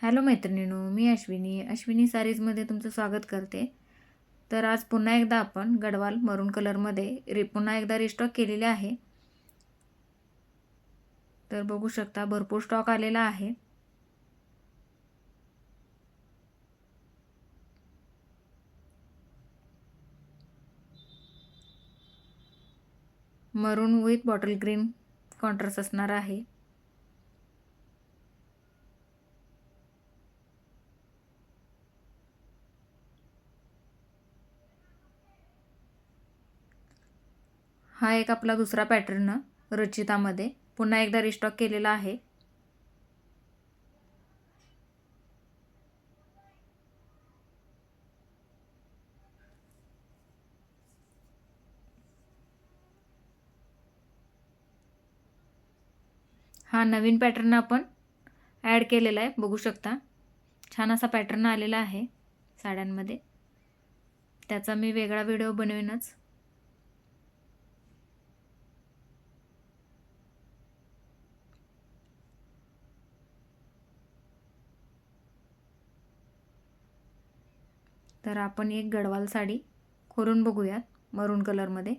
Hello मैत्रिणींनो, मी अश्विनी सारीजमध्ये तुमचं स्वागत करते. तर आज पुन्हा एकदा आपण गडवाल मरून कलरमध्ये पुन्हा एकदा रिस्टॉक केलेले आहे. तर बघू शकता भरपूर स्टॉक आलेला आहे. मरून विथ बॉटल ग्रीन कॉन्ट्रास्ट असणार आहे. हा एक आपला दुसरा पॅटर्न रचितामध्ये पुन्हा एकदा रिस्टॉक केलेला आहे. हा नवीन पॅटर्न आपण ॲड केलेला आहे. बघू शकता छान असा पॅटर्न आलेला आहे साड्यांमध्ये. त्याचा मी वेगळा व्हिडिओ बनवेनच. तर आपण एक गडवाल साडी खोलून बघूयात मरून कलरमध्ये.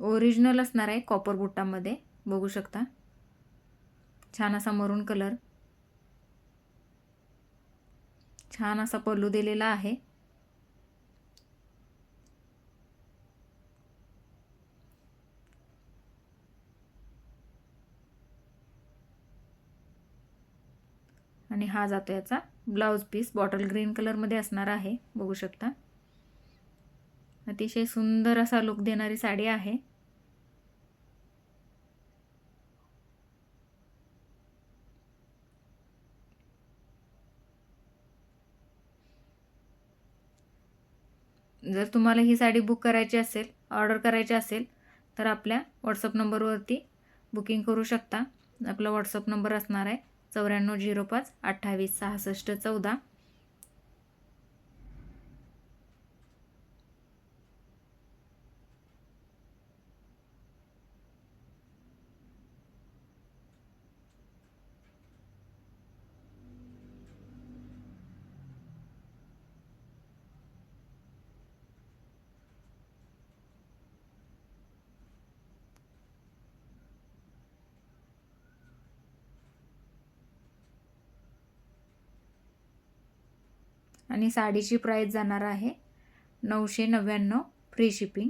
ओरिजिनल असणार आहे कॉपर बुट्टामध्ये. बघू शकता छान असा मरून कलर, छान असा पल्लू दिलेला आहे. आणि हा जातो याचा ब्लाउज पीस बॉटल ग्रीन कलरमध्ये असणार आहे. बघू शकता अतिशय सुंदर असा लुक देणारी साडी आहे. जर तुम्हाला ही साडी बुक करायची असेल, ऑर्डर करायची असेल तर आपल्या व्हॉट्सअप नंबरवरती बुकिंग करू शकता. आपला व्हॉट्सअप नंबर असणार आहे 9405 28 66 14. आणि साडीची प्राईस जाणार आहे 999 फ्री शिपिंग.